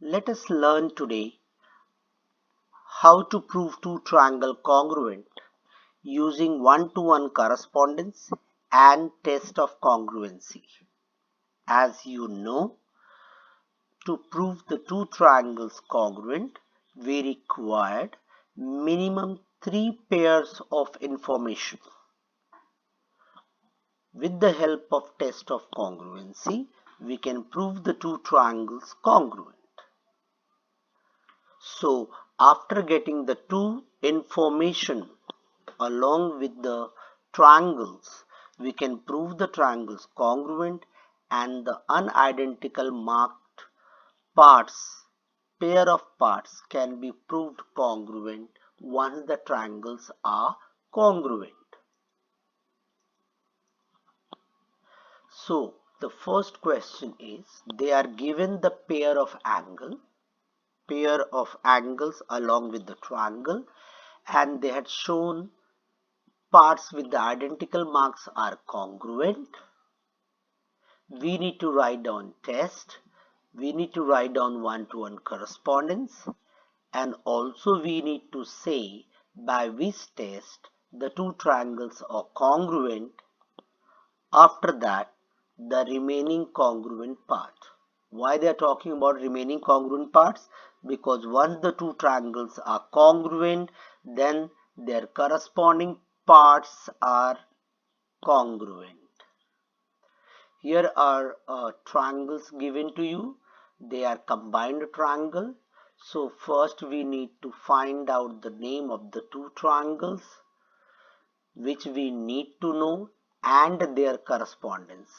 Let us learn today how to prove two triangle congruent using one-to-one correspondence and test of congruency. As you know, to prove the two triangles congruent, we required minimum 3 pairs of information. With the help of test of congruency, we can prove the two triangles congruent. So after getting the two information along with the triangles, we can prove the triangles congruent and the unidentical marked pair of parts can be proved congruent once the triangles are congruent. So the first question is, they are given the pair of angles along with the triangle, and they had shown parts with the identical marks are congruent. We need to write down test, we need to write down one-to-one correspondence, and also we need to say by which test the two triangles are congruent. After that, the remaining congruent part. Why they are talking about remaining congruent parts? Because once the two triangles are congruent, then their corresponding parts are congruent. Here are triangles given to you. They are combined triangle. So first we need to find out the name of the two triangles, which we need to know, and their correspondence.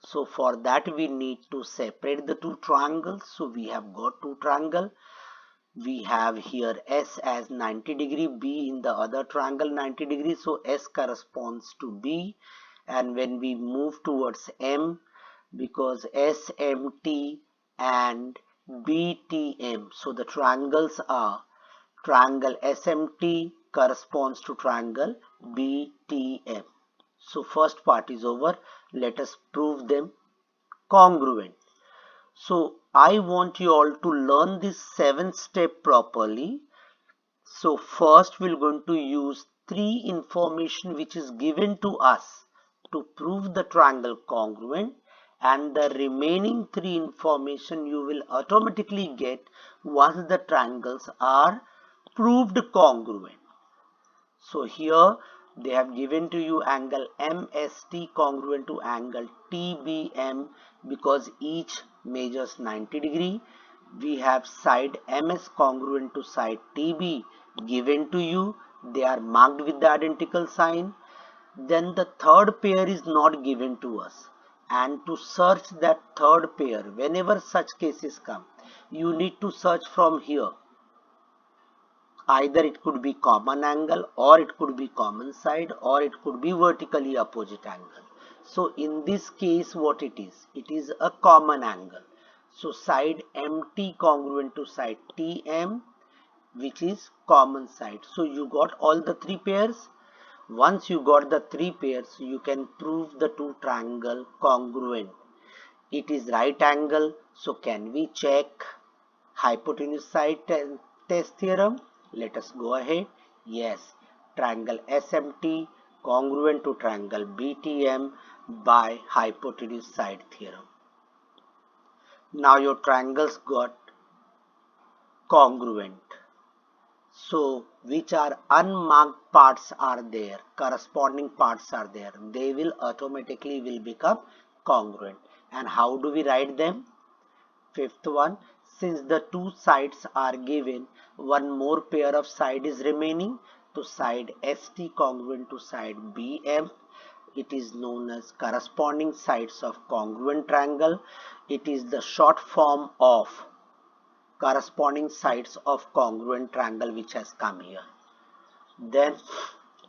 So for that we need to separate the two triangles. So we have got two triangles. We have here S as 90 degree, B in the other triangle 90 degree. So S corresponds to B. And when we move towards M, because SMT and BTM, so the triangles are triangle SMT corresponds to triangle BTM. So first part is over. Let us prove them congruent. So I want you all to learn this 7-step properly. So first we're going to use 3 information which is given to us to prove the triangle congruent, and the remaining 3 information you will automatically get once the triangles are proved congruent. So here they have given to you angle MST congruent to angle TBM because each measures 90 degree. We have side MS congruent to side TB given to you. They are marked with the identical sign. Then the third pair is not given to us. And to search that third pair, whenever such cases come, you need to search from here. Either it could be common angle, or it could be common side, or it could be vertically opposite angle. So in this case what it is a common angle. So side MT congruent to side TM, which is common side. So you got all the 3 pairs. Once you got the 3 pairs, you can prove the two triangle congruent. It is right angle. So can we check hypotenuse side test theorem? Let us go ahead. Yes, triangle SMT congruent to triangle BTM by hypotenuse side theorem. Now your triangles got congruent. So which are unmarked parts are there, corresponding parts are there, they will automatically become congruent. And how do we write them? Fifth one, since the two sides are given, one more pair of side is remaining. To side ST congruent to side BM, it is known as corresponding sides of congruent triangle. It is the short form of corresponding sides of congruent triangle which has come here. Then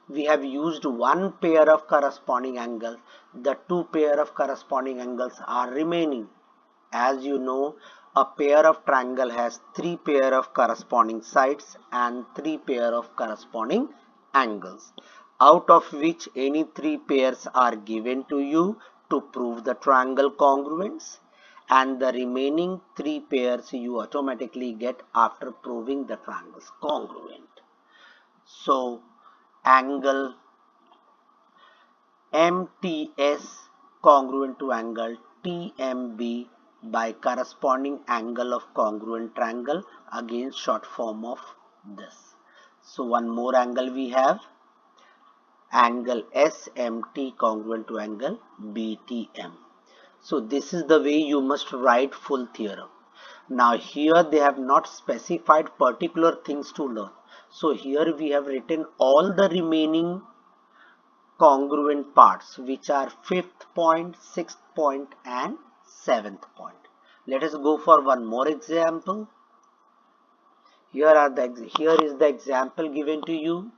we have used one pair of corresponding angles. The 2 pair of corresponding angles are remaining. As you know, a pair of triangle has 3 pair of corresponding sides and 3 pair of corresponding angles, out of which any 3 pairs are given to you to prove the triangle congruence. and the remaining 3 pairs you automatically get after proving the triangles congruent. So angle MTS congruent to angle TMB by corresponding angle of congruent triangle, again short form of this. So one more angle we have, angle SMT congruent to angle BTM. So this is the way you must write full theorem. Now here they have not specified particular things to learn. So here we have written all the remaining congruent parts, which are 5th point, 6th point and 7th point. Let us go for one more example. Here is the example given to you.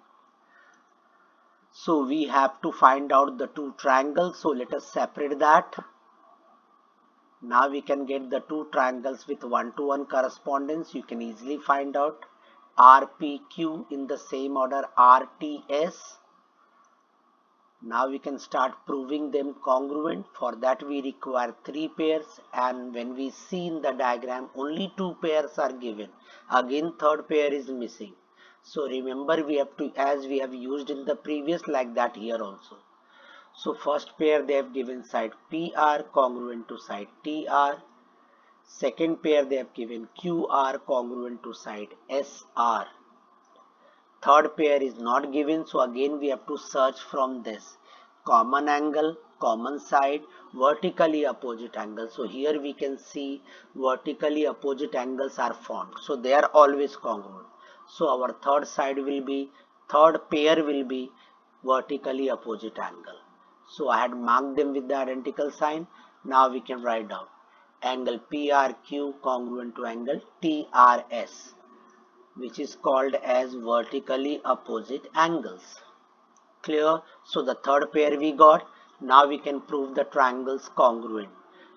So we have to find out the two triangles. So let us separate that. Now we can get the two triangles with one-to-one correspondence. You can easily find out RPQ in the same order RTS. Now we can start proving them congruent. For that we require 3 pairs, and when we see in the diagram only 2 pairs are given. Again third pair is missing. So remember, we have to, as we have used in the previous, like that here also. So first pair they have given side PR congruent to side TR. Second pair they have given QR congruent to side SR. Third pair is not given, so again we have to search from this. Common angle, common side, vertically opposite angle. So here we can see vertically opposite angles are formed. So they are always congruent. So our third pair will be vertically opposite angle. So I had marked them with the identical sign. Now we can write down angle PRQ congruent to angle TRS, which is called as vertically opposite angles. Clear? So the third pair we got. Now we can prove the triangles congruent.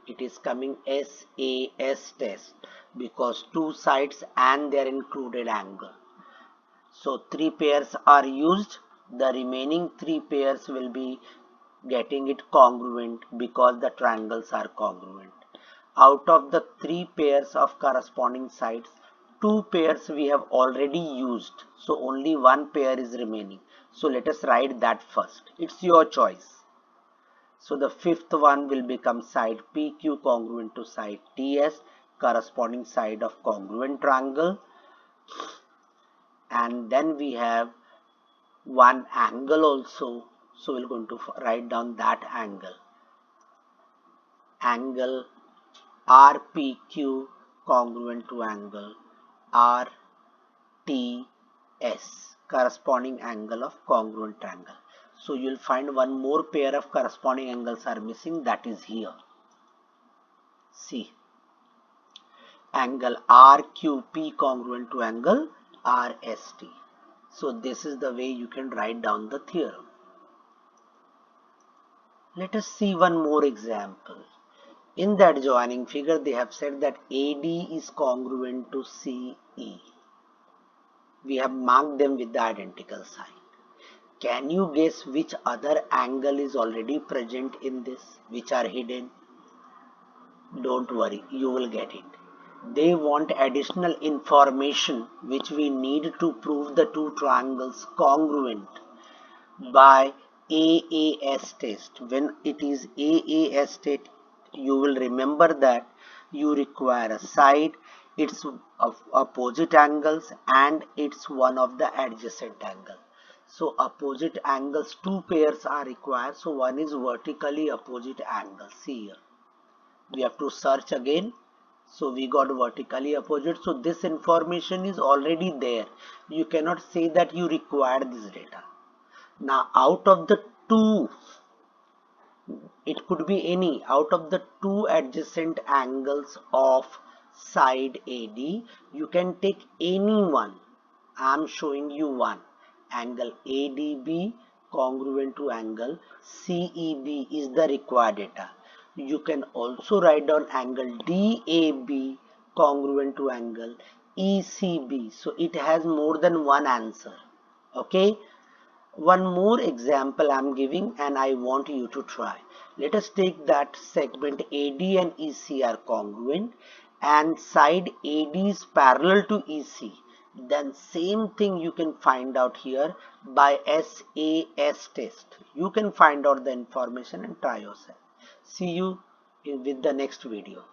It is coming SAS test because two sides and their included angle. So 3 pairs are used. The remaining 3 pairs will be getting it congruent because the triangles are congruent. Out of the 3 pairs of corresponding sides, 2 pairs we have already used. So only 1 pair is remaining. So let us write that first. It's your choice. So the 5th one will become side PQ congruent to side TS, corresponding side of congruent triangle. And then we have one angle also. So we're going to write down that angle. Angle RPQ congruent to angle RTS, corresponding angle of congruent triangle. So you'll find one more pair of corresponding angles are missing, that is here. See, angle RQP congruent to angle RST. So this is the way you can write down the theorem. Let us see one more example. In the adjoining figure, they have said that AD is congruent to CE. We have marked them with the identical sign. Can you guess which other angle is already present in this, which are hidden? Don't worry, you will get it. They want additional information which we need to prove the two triangles congruent by AAS test. When it is AAS test, you will remember that you require a side, its opposite angles, and it's one of the adjacent angle. So opposite angles, 2 pairs are required. So one is vertically opposite angle. See here, we have to search again. So we got vertically opposite. So this information is already there. You cannot say that you require this data. Now out of the 2, it could be any, out of the 2 adjacent angles of side AD, you can take any one. I am showing you one. Angle ADB congruent to angle CEB is the required data. You can also write down angle DAB congruent to angle ECB. So it has more than one answer. Okay. One more example I'm giving and I want you to try. Let us take that segment AD and EC are congruent and side AD is parallel to EC. Then same thing you can find out here by SAS test. You can find out the information and try yourself. See you with the next video.